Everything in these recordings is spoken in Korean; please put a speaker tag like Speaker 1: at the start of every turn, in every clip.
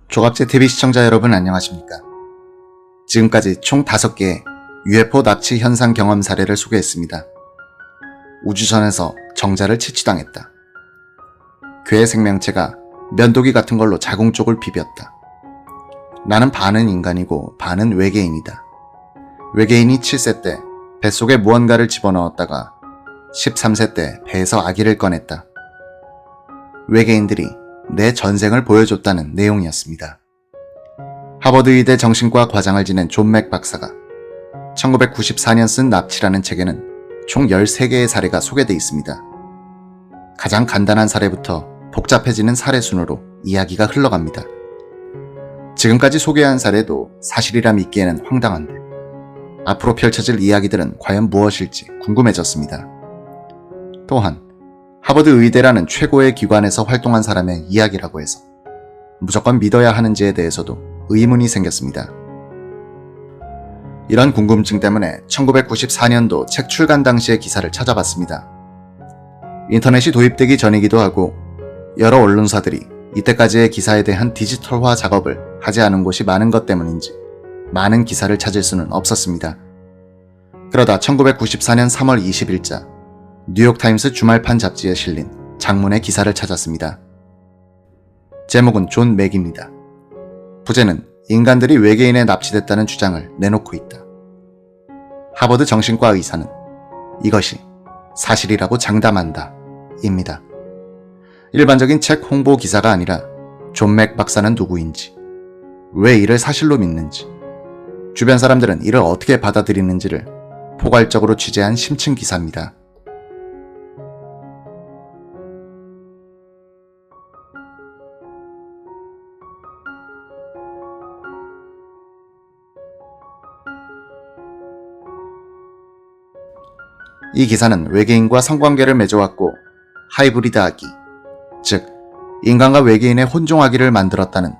Speaker 1: 조갑제 TV 시청자 여러분 안녕하십니까? 지금까지 총 5개의 UFO 납치 현상 경험 사례를 소개했습니다. 우주선에서 정자를 채취당했다. 괴의 생명체가 면도기 같은 걸로 자궁 쪽을 비볐다. 나는 반은 인간이고 반은 외계인이다. 외계인이 7세 때 뱃속에 무언가를 집어넣었다가 13세 때 배에서 아기를 꺼냈다. 외계인들이 내 전생을 보여줬다는 내용이었습니다. 하버드 의대 정신과 과장을 지낸 존 맥 박사가 1994년 쓴 납치라는 책에는 총 13개의 사례가 소개되어 있습니다. 가장 간단한 사례부터 복잡해지는 사례 순으로 이야기가 흘러갑니다. 지금까지 소개한 사례도 사실이라 믿기에는 황당한데 앞으로 펼쳐질 이야기들은 과연 무엇일지 궁금해졌습니다. 또한 하버드 의대라는 최고의 기관에서 활동한 사람의 이야기라고 해서 무조건 믿어야 하는지에 대해서도 의문이 생겼습니다. 이런 궁금증 때문에 1994년도 책 출간 당시의 기사를 찾아봤습니다. 인터넷이 도입되기 전이기도 하고 여러 언론사들이 이때까지의 기사에 대한 디지털화 작업을 하지 않은 곳이 많은 것 때문인지 많은 기사를 찾을 수는 없었습니다. 그러다 1994년 3월 20일자 뉴욕타임스 주말판 잡지에 실린 장문의 기사를 찾았습니다. 제목은 존 맥입니다. 부제는 인간들이 외계인에 납치됐다는 주장을 내놓고 있다. 하버드 정신과 의사는 이것이 사실이라고 장담한다 입니다. 일반적인 책 홍보 기사가 아니라 존 맥 박사는 누구인지, 왜 이를 사실로 믿는지, 주변 사람들은 이를 어떻게 받아들이는지를 포괄적으로 취재한 심층 기사입니다. 이 기사는 외계인과 성관계를 맺어왔고 하이브리드 아기, 즉 인간과 외계인의 혼종아기를 만들었다는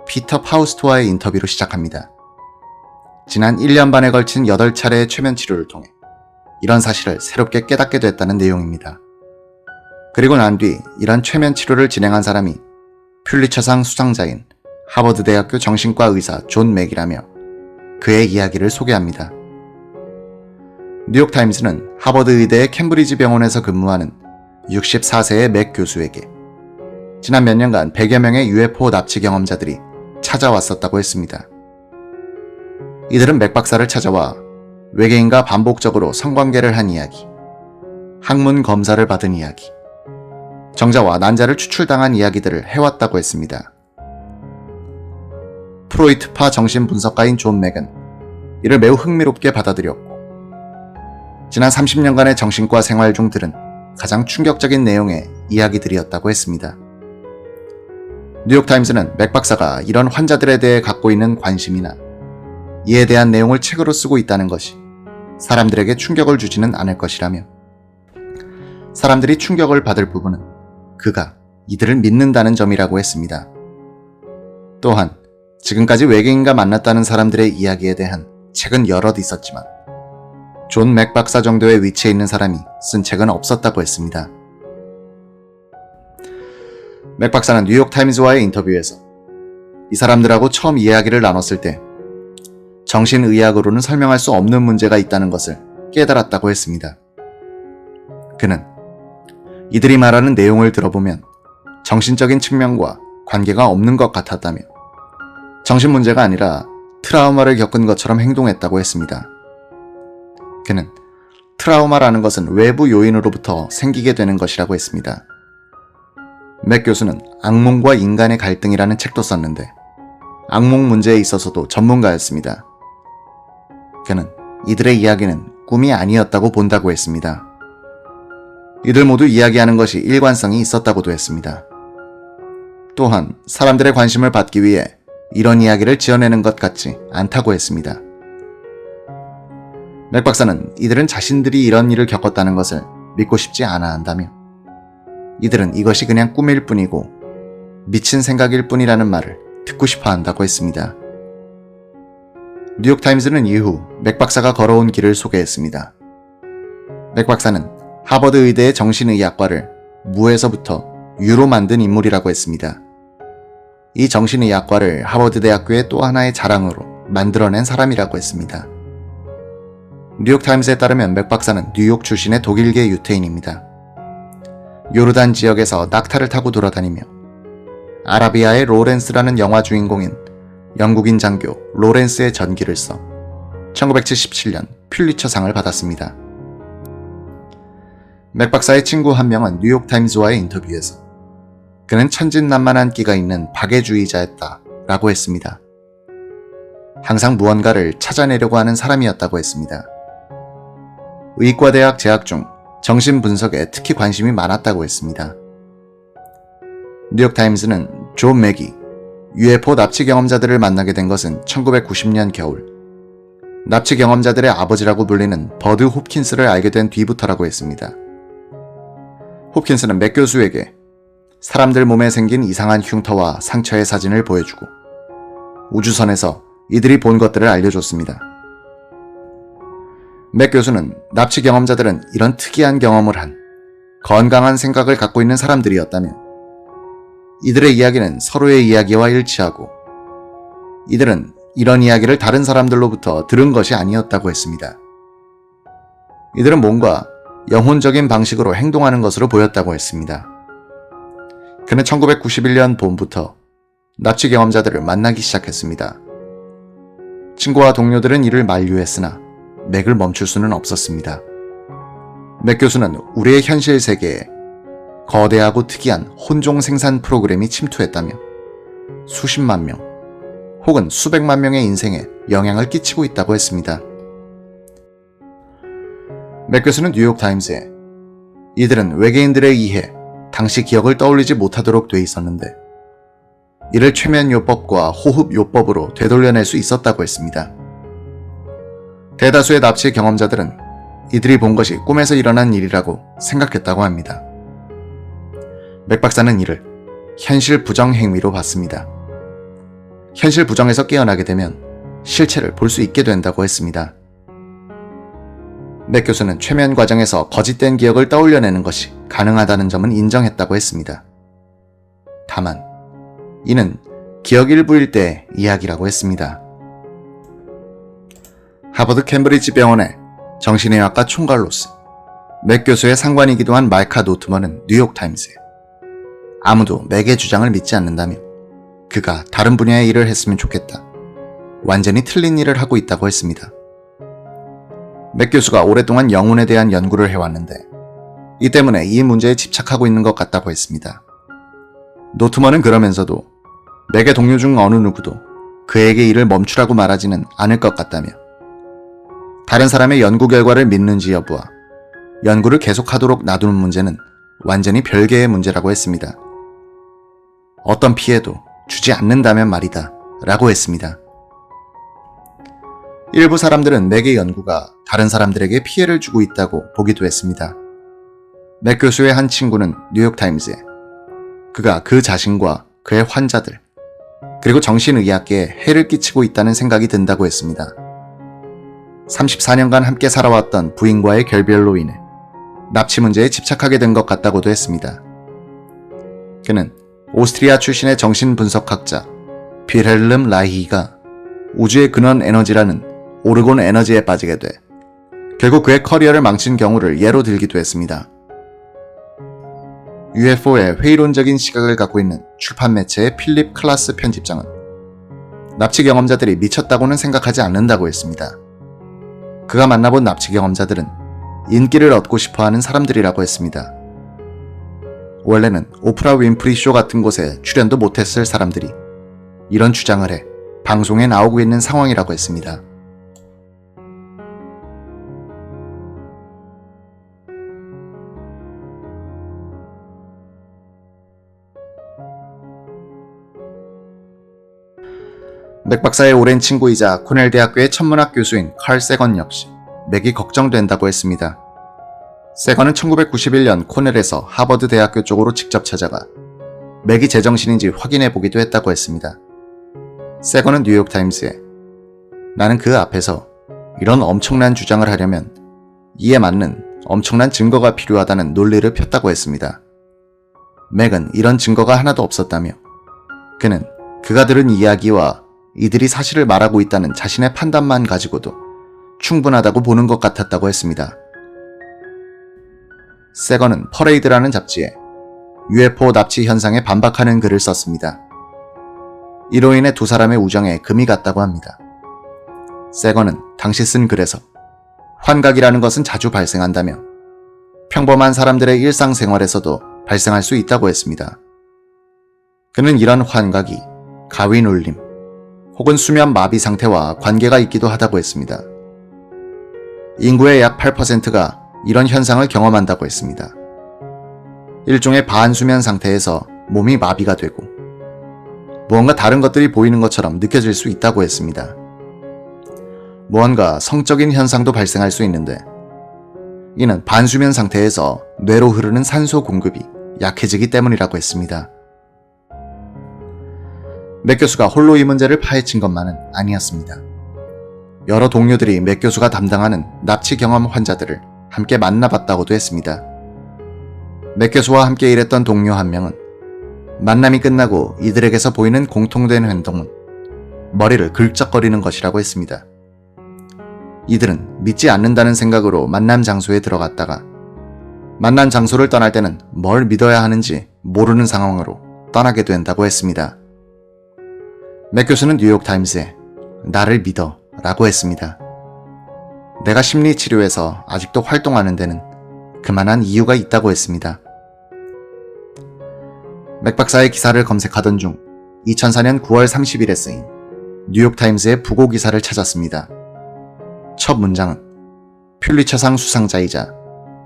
Speaker 1: 피터 파우스트와의 인터뷰로 시작합니다. 지난 1년 반에 걸친 8차례의 최면 치료를 통해 이런 사실을 새롭게 깨닫게 됐다는 내용입니다. 그리고 난 뒤 이런 최면 치료를 진행한 사람이 퓰리처상 수상자인 하버드 대학교 정신과 의사 존 맥이라며 그의 이야기를 소개합니다. 뉴욕타임스는 하버드 의대의 캠브리지 병원에서 근무하는 64세의 맥 교수에게 지난 몇 년간 100여 명의 UFO 납치 경험자들이 찾아왔었다고 했습니다. 이들은 맥 박사를 찾아와 외계인과 반복적으로 성관계를 한 이야기, 학문 검사를 받은 이야기, 정자와 난자를 추출당한 이야기들을 해왔다고 했습니다. 프로이트파 정신분석가인 존 맥은 이를 매우 흥미롭게 받아들였고 지난 30년간의 정신과 생활 중 들은 가장 충격적인 내용의 이야기들이었다고 했습니다. 뉴욕타임스는 맥 박사가 이런 환자들에 대해 갖고 있는 관심이나 이에 대한 내용을 책으로 쓰고 있다는 것이 사람들에게 충격을 주지는 않을 것이라며 사람들이 충격을 받을 부분은 그가 이들을 믿는다는 점이라고 했습니다. 또한 지금까지 외계인과 만났다는 사람들의 이야기에 대한 책은 여럿 있었지만 존 맥 박사 정도의 위치에 있는 사람이 쓴 책은 없었다고 했습니다. 맥 박사는 뉴욕타임즈와의 인터뷰에서 이 사람들하고 처음 이야기를 나눴을 때 정신의학으로는 설명할 수 없는 문제가 있다는 것을 깨달았다고 했습니다. 그는 이들이 말하는 내용을 들어보면 정신적인 측면과 관계가 없는 것 같았다며 정신 문제가 아니라 트라우마를 겪은 것처럼 행동했다고 했습니다. 그는 트라우마라는 것은 외부 요인으로부터 생기게 되는 것이라고 했습니다. 맥 교수는 악몽과 인간의 갈등이라는 책도 썼는데 악몽 문제에 있어서도 전문가였습니다. 그는 이들의 이야기는 꿈이 아니었다고 본다고 했습니다. 이들 모두 이야기하는 것이 일관성이 있었다고도 했습니다. 또한 사람들의 관심을 받기 위해 이런 이야기를 지어내는 것 같지 않다고 했습니다. 맥 박사는 이들은 자신들이 이런 일을 겪었다는 것을 믿고 싶지 않아 한다며 이들은 이것이 그냥 꿈일 뿐이고 미친 생각일 뿐이라는 말을 듣고 싶어 한다고 했습니다. 뉴욕타임스는 이후 맥 박사가 걸어온 길을 소개했습니다. 맥 박사는 하버드 의대의 정신의학과를 무에서부터 유로 만든 인물이라고 했습니다. 이 정신의학과를 하버드 대학교의 또 하나의 자랑으로 만들어낸 사람이라고 했습니다. 뉴욕타임스에 따르면 맥 박사는 뉴욕 출신의 독일계 유태인입니다. 요르단 지역에서 낙타를 타고 돌아다니며 아라비아의 로렌스라는 영화 주인공인 영국인 장교 로렌스의 전기를 써 1977년 퓰리처상을 받았습니다. 맥 박사의 친구 한 명은 뉴욕타임스와의 인터뷰에서 그는 천진난만한 끼가 있는 박애주의자였다 라고 했습니다. 항상 무언가를 찾아내려고 하는 사람이었다고 했습니다. 의과대학 재학 중 정신분석에 특히 관심이 많았다고 했습니다. 뉴욕타임스는 존 맥이 UFO 납치 경험자들을 만나게 된 것은 1990년 겨울, 납치 경험자들의 아버지라고 불리는 버드 홉킨스를 알게 된 뒤부터라고 했습니다. 홉킨스는 맥 교수에게 사람들 몸에 생긴 이상한 흉터와 상처의 사진을 보여주고 우주선에서 이들이 본 것들을 알려줬습니다. 맥 교수는 납치 경험자들은 이런 특이한 경험을 한 건강한 생각을 갖고 있는 사람들이었다며 이들의 이야기는 서로의 이야기와 일치하고 이들은 이런 이야기를 다른 사람들로부터 들은 것이 아니었다고 했습니다. 이들은 뭔가 영혼적인 방식으로 행동하는 것으로 보였다고 했습니다. 그는 1991년 봄부터 납치 경험자들을 만나기 시작했습니다. 친구와 동료들은 이를 만류했으나 맥을 멈출 수는 없었습니다. 맥 교수는 우리의 현실 세계에 거대하고 특이한 혼종 생산 프로그램이 침투했다며 수십만 명 혹은 수백만 명의 인생에 영향을 끼치고 있다고 했습니다. 맥 교수는 뉴욕타임스에 이들은 외계인들에 의해 당시 기억을 떠올리지 못하도록 돼 있었는데 이를 최면요법과 호흡요법으로 되돌려낼 수 있었다고 했습니다. 대다수의 납치 경험자들은 이들이 본 것이 꿈에서 일어난 일이라고 생각했다고 합니다. 맥 박사는 이를 현실 부정 행위로 봤습니다. 현실 부정에서 깨어나게 되면 실체를 볼 수 있게 된다고 했습니다. 맥 교수는 최면 과정에서 거짓된 기억을 떠올려내는 것이 가능하다는 점은 인정했다고 했습니다. 다만 이는 기억 일부일 때의 이야기라고 했습니다. 하버드 캠브리지 병원의 정신의학과 총괄로서 맥 교수의 상관이기도 한 말카 노트먼은 뉴욕타임스에 아무도 맥의 주장을 믿지 않는다며 그가 다른 분야의 일을 했으면 좋겠다. 완전히 틀린 일을 하고 있다고 했습니다. 맥 교수가 오랫동안 영혼에 대한 연구를 해왔는데 이 때문에 이 문제에 집착하고 있는 것 같다고 했습니다. 노트먼은 그러면서도 맥의 동료 중 어느 누구도 그에게 일을 멈추라고 말하지는 않을 것 같다며 다른 사람의 연구 결과를 믿는지 여부와 연구를 계속하도록 놔두는 문제는 완전히 별개의 문제라고 했습니다. 어떤 피해도 주지 않는다면 말이다 라고 했습니다. 일부 사람들은 맥의 연구가 다른 사람들에게 피해를 주고 있다고 보기도 했습니다. 맥 교수의 한 친구는 뉴욕타임스에 그가 그 자신과 그의 환자들 그리고 정신의학계에 해를 끼치고 있다는 생각이 든다고 했습니다. 34년간 함께 살아왔던 부인과의 결별로 인해 납치 문제에 집착하게 된 것 같다고도 했습니다. 그는 오스트리아 출신의 정신분석학자 빌헬름 라히가 우주의 근원 에너지라는 오르곤 에너지에 빠지게 돼 결국 그의 커리어를 망친 경우를 예로 들기도 했습니다. UFO에 회의론적인 시각을 갖고 있는 출판 매체의 필립 클라스 편집장은 납치 경험자들이 미쳤다고는 생각하지 않는다고 했습니다. 그가 만나본 납치 경험자들은 인기를 얻고 싶어하는 사람들이라고 했습니다. 원래는 오프라 윈프리 쇼 같은 곳에 출연도 못했을 사람들이 이런 주장을 해 방송에 나오고 있는 상황이라고 했습니다. 맥 박사의 오랜 친구이자 코넬 대학교의 천문학 교수인 칼 세건 역시 맥이 걱정된다고 했습니다. 세건은 1991년 코넬에서 하버드 대학교 쪽으로 직접 찾아가 맥이 제정신인지 확인해 보기도 했다고 했습니다. 세건은 뉴욕타임스에 나는 그 앞에서 이런 엄청난 주장을 하려면 이에 맞는 엄청난 증거가 필요하다는 논리를 폈다고 했습니다. 맥은 이런 증거가 하나도 없었다며 그는 그가 들은 이야기와 이들이 사실을 말하고 있다는 자신의 판단만 가지고도 충분하다고 보는 것 같았다고 했습니다. 세건은 퍼레이드라는 잡지에 UFO 납치 현상에 반박하는 글을 썼습니다. 이로 인해 두 사람의 우정에 금이 갔다고 합니다. 세건은 당시 쓴 글에서 환각이라는 것은 자주 발생한다며 평범한 사람들의 일상생활에서도 발생할 수 있다고 했습니다. 그는 이런 환각이 가위 눌림 혹은 수면 마비 상태와 관계가 있기도 하다고 했습니다. 인구의 약 8%가 이런 현상을 경험한다고 했습니다. 일종의 반수면 상태에서 몸이 마비가 되고 무언가 다른 것들이 보이는 것처럼 느껴질 수 있다고 했습니다. 무언가 성적인 현상도 발생할 수 있는데 이는 반수면 상태에서 뇌로 흐르는 산소 공급이 약해지기 때문이라고 했습니다. 맥 교수가 홀로 이 문제를 파헤친 것만은 아니었습니다. 여러 동료들이 맥 교수가 담당하는 납치 경험 환자들을 함께 만나봤다고도 했습니다. 맥 교수와 함께 일했던 동료 한 명은 만남이 끝나고 이들에게서 보이는 공통된 행동은 머리를 긁적거리는 것이라고 했습니다. 이들은 믿지 않는다는 생각으로 만남 장소에 들어갔다가 만난 장소를 떠날 때는 뭘 믿어야 하는지 모르는 상황으로 떠나게 된다고 했습니다. 맥 교수는 뉴욕타임스에 나를 믿어 라고 했습니다. 내가 심리치료에서 아직도 활동하는 데는 그만한 이유가 있다고 했습니다. 맥 박사의 기사를 검색하던 중 2004년 9월 30일에 쓰인 뉴욕타임스의 부고 기사를 찾았습니다. 첫 문장은 퓰리처상 수상자이자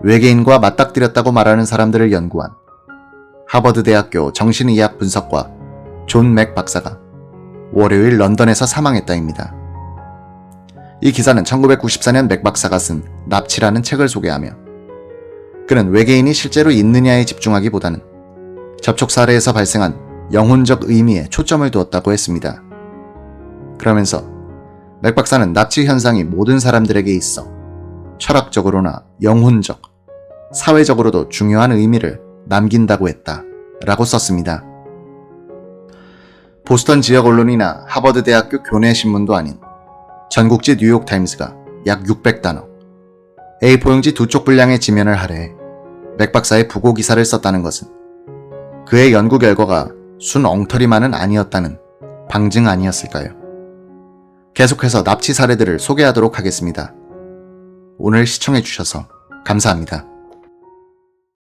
Speaker 1: 외계인과 맞닥뜨렸다고 말하는 사람들을 연구한 하버드 대학교 정신의학 분석과 존 맥 박사가 월요일 런던에서 사망했다입니다. 이 기사는 1994년 맥 박사가 쓴 납치라는 책을 소개하며 그는 외계인이 실제로 있느냐에 집중하기보다는 접촉 사례에서 발생한 영혼적 의미에 초점을 두었다고 했습니다. 그러면서 맥 박사는 납치 현상이 모든 사람들에게 있어 철학적으로나 영혼적, 사회적으로도 중요한 의미를 남긴다고 했다 라고 썼습니다. 보스턴 지역 언론이나 하버드 대학교 교내 신문도 아닌 전국지 뉴욕타임스가 약 600단어, A4용지 2쪽 분량의 지면을 할애해 맥 박사의 부고 기사를 썼다는 것은 그의 연구 결과가 순 엉터리만은 아니었다는 방증 아니었을까요? 계속해서 납치 사례들을 소개하도록 하겠습니다. 오늘 시청해주셔서 감사합니다.